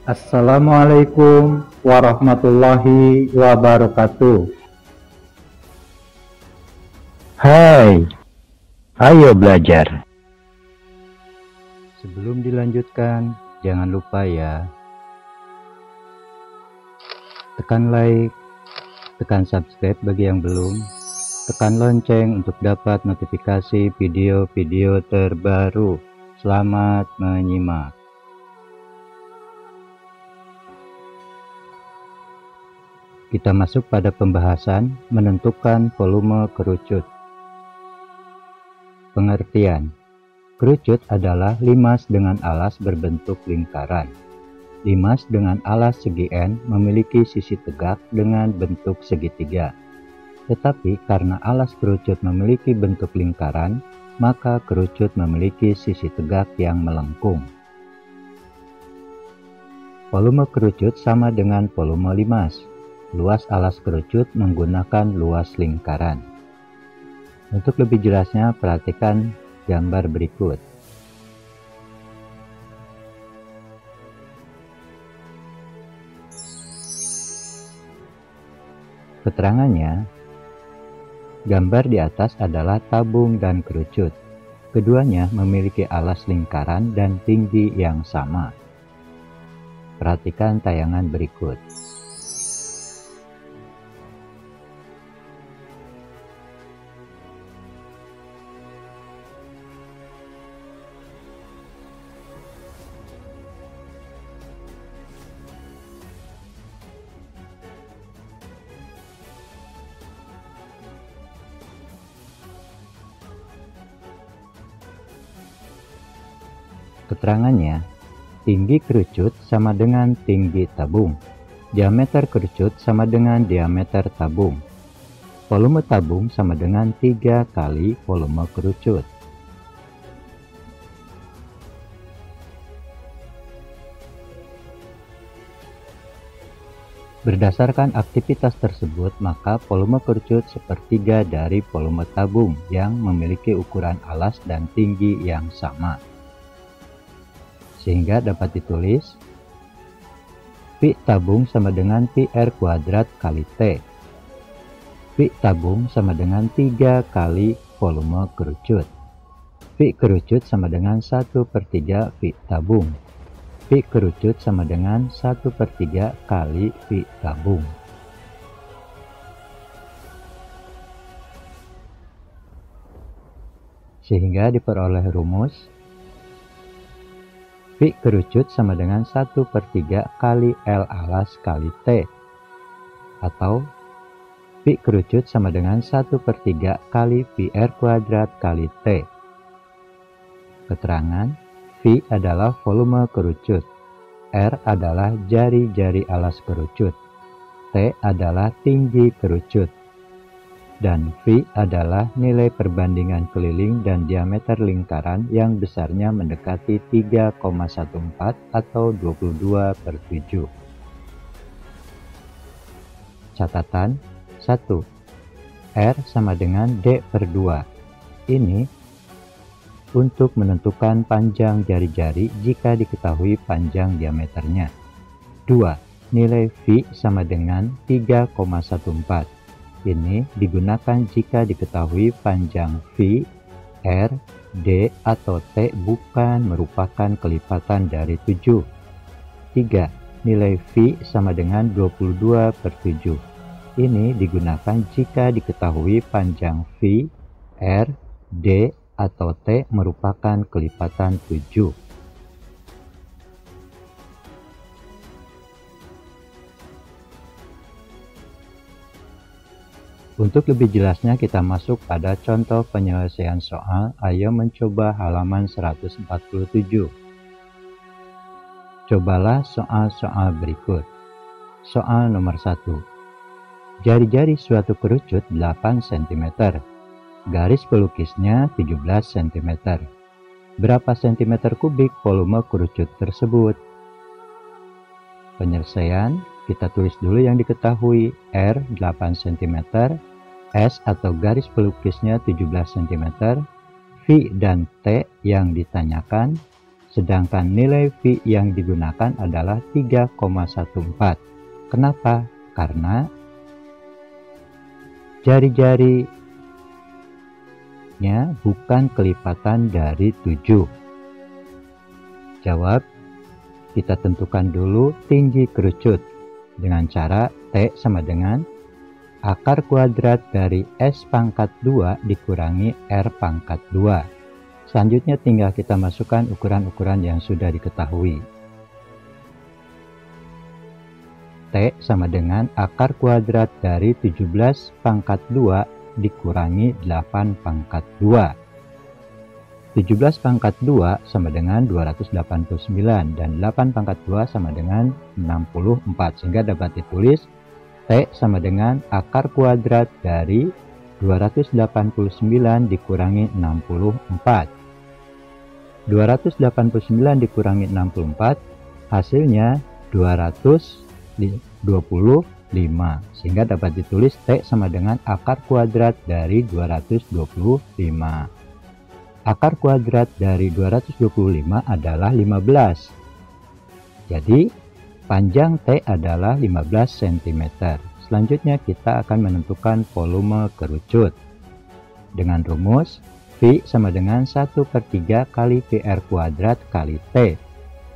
Assalamualaikum warahmatullahi wabarakatuh. Hai, ayo belajar. Sebelum dilanjutkan, jangan lupa ya, tekan like, tekan subscribe bagi yang belum, tekan lonceng untuk dapat notifikasi video-video terbaru. Selamat menyimak. Kita masuk pada pembahasan menentukan volume kerucut. Pengertian: kerucut adalah limas dengan alas berbentuk lingkaran. Limas dengan alas segi N memiliki sisi tegak dengan bentuk segitiga. Tetapi karena alas kerucut memiliki bentuk lingkaran, maka kerucut memiliki sisi tegak yang melengkung. Volume kerucut sama dengan volume limas. Luas alas kerucut menggunakan luas lingkaran. Untuk lebih jelasnya, perhatikan gambar berikut. Keterangannya, gambar di atas adalah tabung dan kerucut. Keduanya memiliki alas lingkaran dan tinggi yang sama. Perhatikan tayangan berikut. Keterangannya, tinggi kerucut sama dengan tinggi tabung. Diameter kerucut sama dengan diameter tabung. Volume tabung sama dengan 3 kali volume kerucut. Berdasarkan aktivitas tersebut, maka volume kerucut sepertiga dari volume tabung yang memiliki ukuran alas dan tinggi yang sama. Sehingga dapat ditulis Pi tabung sama dengan Pi R kuadrat kali T. Pi tabung sama dengan 3 kali volume kerucut. Pi kerucut sama dengan 1/3 Pi tabung. Pi kerucut sama dengan 1/3 kali Pi tabung. Sehingga diperoleh rumus Pi kerucut sama dengan 1/3 kali L alas kali T, atau Pi kerucut sama dengan 1/3 kali Pi R kuadrat kali T. Keterangan: V adalah volume kerucut, R adalah jari-jari alas kerucut, T adalah tinggi kerucut, dan V adalah nilai perbandingan keliling dan diameter lingkaran yang besarnya mendekati 3,14 atau 22/7. Catatan 1. R sama dengan D/2. Ini untuk menentukan panjang jari-jari jika diketahui panjang diameternya. 2. Nilai V sama dengan 3,14. Ini digunakan jika diketahui panjang V, R, D, atau T bukan merupakan kelipatan dari 7. 3. Nilai V sama dengan 22/7. Ini digunakan jika diketahui panjang V, R, D, atau T merupakan kelipatan 7. Untuk lebih jelasnya kita masuk pada contoh penyelesaian soal. Ayo mencoba halaman 147. Cobalah soal-soal berikut. Soal nomor 1. Jari-jari suatu kerucut 8 cm. Garis pelukisnya 17 cm. Berapa cm kubik volume kerucut tersebut? Penyelesaian, kita tulis dulu yang diketahui. R 8 cm, S atau garis pelukisnya 17 cm, V dan T yang ditanyakan sedangkan nilai V yang digunakan adalah 3,14. Kenapa? Karena jari-jarinya bukan kelipatan dari 7. Jawab, kita tentukan dulu tinggi kerucut dengan cara T sama dengan akar kuadrat dari S pangkat 2 dikurangi R pangkat 2. Selanjutnya tinggal kita masukkan ukuran-ukuran yang sudah diketahui. T sama dengan akar kuadrat dari 17 pangkat 2 dikurangi 8 pangkat 2. 17 pangkat 2 sama dengan 289 dan 8 pangkat 2 sama dengan 64, sehingga dapat ditulis T sama dengan akar kuadrat dari 289 dikurangi 64. 289 dikurangi 64 hasilnya 225, sehingga dapat ditulis T sama dengan akar kuadrat dari 225. Akar kuadrat dari 225 adalah 15. Jadi panjang T adalah 15 cm. Selanjutnya kita akan menentukan volume kerucut. Dengan rumus V sama dengan 1/3 kali PR kuadrat kali T.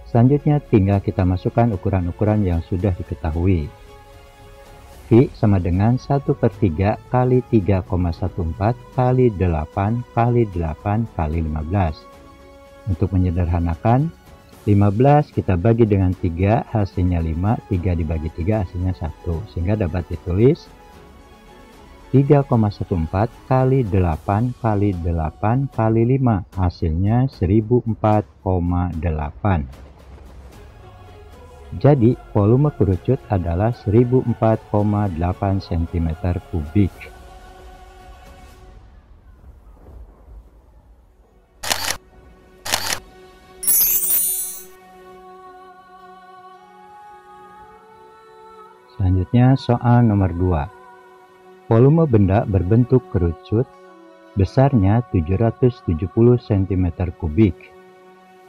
Selanjutnya tinggal kita masukkan ukuran-ukuran yang sudah diketahui. V sama dengan 1/3 kali 3,14 kali 8 kali 8 kali 15. Untuk menyederhanakan, 15 kita bagi dengan 3 hasilnya 5, 3 dibagi 3 hasilnya 1, sehingga dapat ditulis 3,14 kali 8 kali 8 kali 5 hasilnya 1004,8. Jadi volume kerucut adalah 1004,8 cm3. Selanjutnya soal nomor 2. Volume benda berbentuk kerucut besarnya 770 cm3,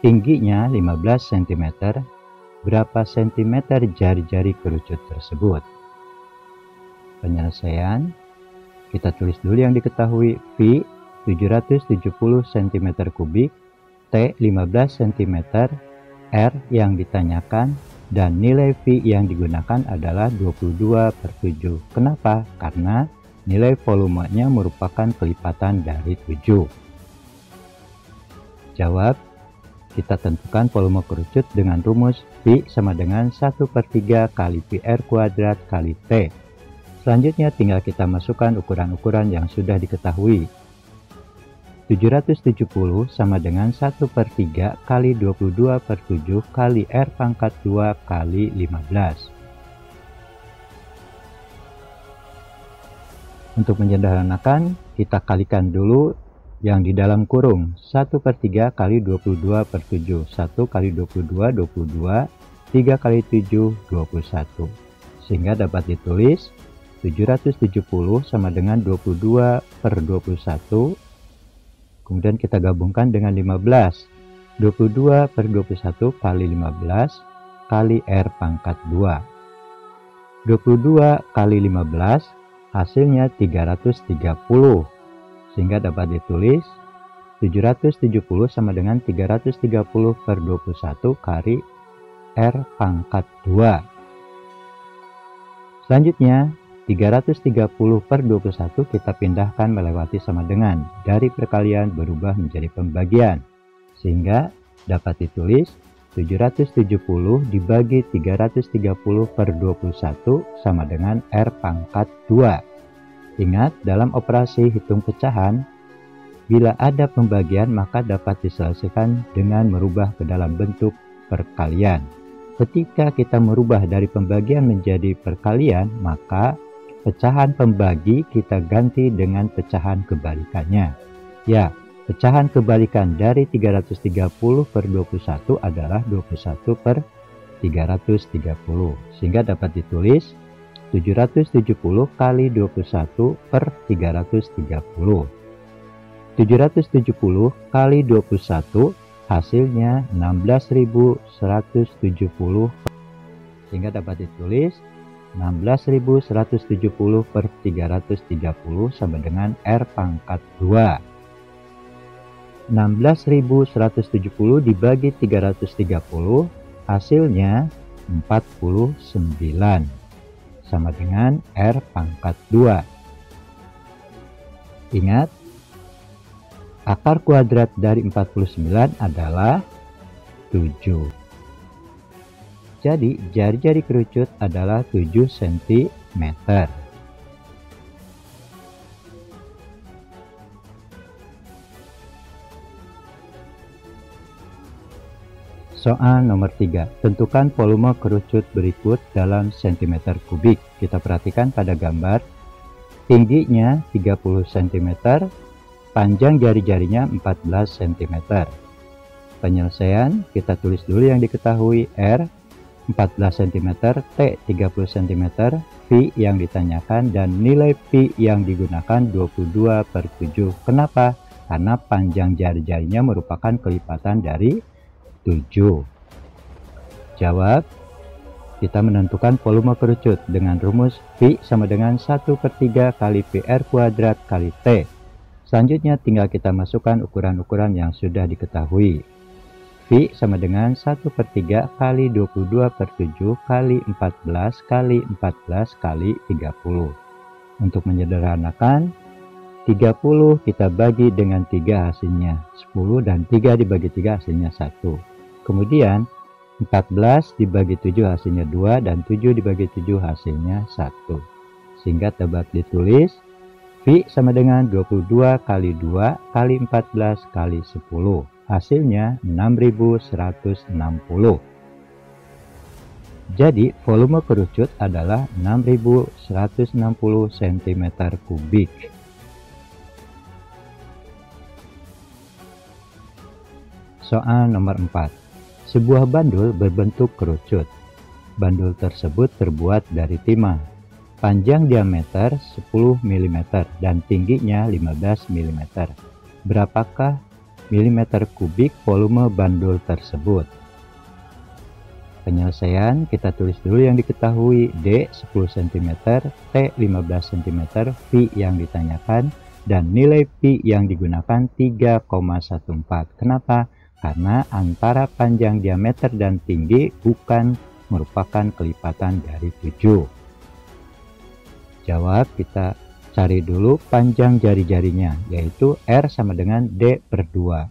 tingginya 15 cm. Berapa sentimeter jari-jari kerucut tersebut? Penyelesaian, kita tulis dulu yang diketahui. V 770 cm3, T 15 cm, R yang ditanyakan, dan nilai V yang digunakan adalah 22/7. Kenapa? Karena nilai volumenya merupakan kelipatan dari 7. Jawab, kita tentukan volume kerucut dengan rumus V sama dengan 1/3 kali PR kuadrat kali T. Selanjutnya tinggal kita masukkan ukuran-ukuran yang sudah diketahui. 770 sama dengan 1/3 kali 22/7 kali R pangkat 2 kali 15. Untuk menyederhanakan, kita kalikan dulu yang di dalam kurung. 1/3 kali 22/7, 1 kali 22, 22, 3 kali 7, 21. Sehingga dapat ditulis 770 sama dengan 22/21. Kemudian kita gabungkan dengan 15. 22/21 kali 15 kali R pangkat 2. 22 kali 15 hasilnya 330. Sehingga dapat ditulis 770 sama dengan 330/21 kali R pangkat 2. Selanjutnya 330/21 kita pindahkan melewati sama dengan, dari perkalian berubah menjadi pembagian, sehingga dapat ditulis 770 dibagi 330/21 sama dengan R pangkat 2. Ingat, dalam operasi hitung pecahan, bila ada pembagian maka dapat diselesaikan dengan merubah ke dalam bentuk perkalian. Ketika kita merubah dari pembagian menjadi perkalian, maka pecahan pembagi kita ganti dengan pecahan kebalikannya. Ya, pecahan kebalikan dari 330/21 adalah 21/330. Sehingga dapat ditulis 770 kali 21/330. 770 kali 21 hasilnya 16.170, sehingga dapat ditulis 16.170 per 330 sama dengan R pangkat 2. 16.170 dibagi 330 hasilnya 49 sama dengan R pangkat 2. Ingat, akar kuadrat dari 49 adalah 7. Jadi jari-jari kerucut adalah 7 cm. Soal nomor 3. Tentukan volume kerucut berikut dalam cm kubik. Kita perhatikan pada gambar. Tingginya 30 cm, panjang jari-jarinya 14 cm. Penyelesaian, kita tulis dulu yang diketahui. R 14 cm, T 30 cm, V yang ditanyakan, dan nilai Pi yang digunakan 22/7. Kenapa? Karena panjang jari-jarinya merupakan kelipatan dari 7. Jawab, kita menentukan volume kerucut dengan rumus V sama dengan 1/3 kali PR kuadrat kali T. Selanjutnya tinggal kita masukkan ukuran-ukuran yang sudah diketahui. V sama dengan 1/3 kali 22/7 kali 14 kali 14 kali 30. Untuk menyederhanakan, 30 kita bagi dengan 3 hasilnya 10, dan 3 dibagi 3 hasilnya 1. Kemudian 14 dibagi 7 hasilnya 2, dan 7 dibagi 7 hasilnya 1. Sehingga dapat ditulis V sama dengan 22 kali 2 kali 14 kali 10. Hasilnya 6160. Jadi volume kerucut adalah 6160 cm kubik. Soal nomor 4. Sebuah bandul berbentuk kerucut. Bandul tersebut terbuat dari timah. Panjang diameter 10 mm dan tingginya 15 mm. Berapakah milimeter kubik volume bandul tersebut? Penyelesaian, kita tulis dulu yang diketahui. D 10 cm, T 15 cm, V yang ditanyakan, dan nilai Pi yang digunakan 3,14. Kenapa? Karena antara panjang diameter dan tinggi bukan merupakan kelipatan dari 7. Jawab, kita cari dulu panjang jari-jarinya, yaitu R sama dengan D/2.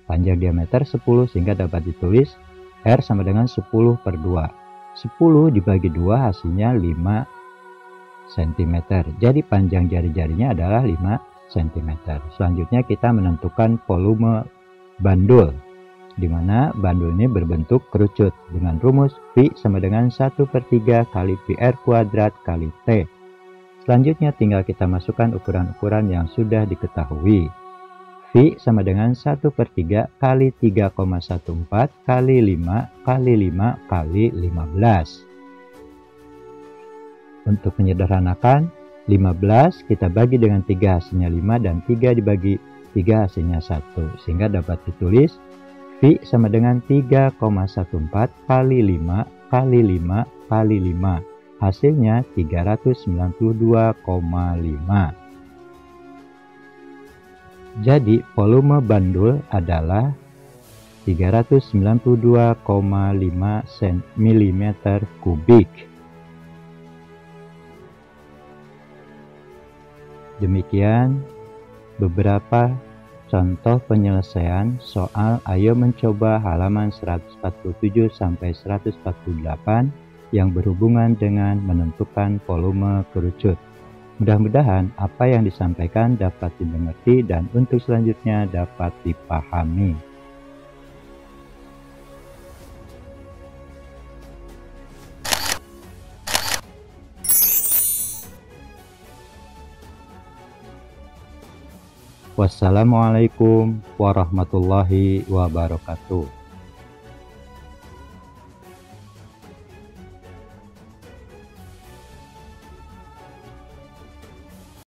Panjang diameter 10, sehingga dapat ditulis R sama dengan 10/2. 10 dibagi 2 hasilnya 5 cm. Jadi panjang jari-jarinya adalah 5 cm. Selanjutnya kita menentukan volume bandul, di mana bandul ini berbentuk kerucut dengan rumus V sama dengan 1/3 kali PR kuadrat kali T. Selanjutnya tinggal kita masukkan ukuran-ukuran yang sudah diketahui. V sama dengan 1/3 kali 3,14 kali 5 kali 5 kali 15. Untuk menyederhanakan, 15 kita bagi dengan 3 hasilnya 5, dan 3 dibagi 3 hasilnya 1, sehingga dapat ditulis V sama dengan 3,14 kali 5 kali 5 kali 5. Hasilnya 392,5. Jadi volume bandul adalah 392,5 mm kubik. Demikian beberapa contoh penyelesaian soal Ayo Mencoba halaman 147 sampai 148 yang berhubungan dengan menentukan volume kerucut. Mudah-mudahan apa yang disampaikan dapat dimengerti dan untuk selanjutnya dapat dipahami. Wassalamualaikum warahmatullahi wabarakatuh.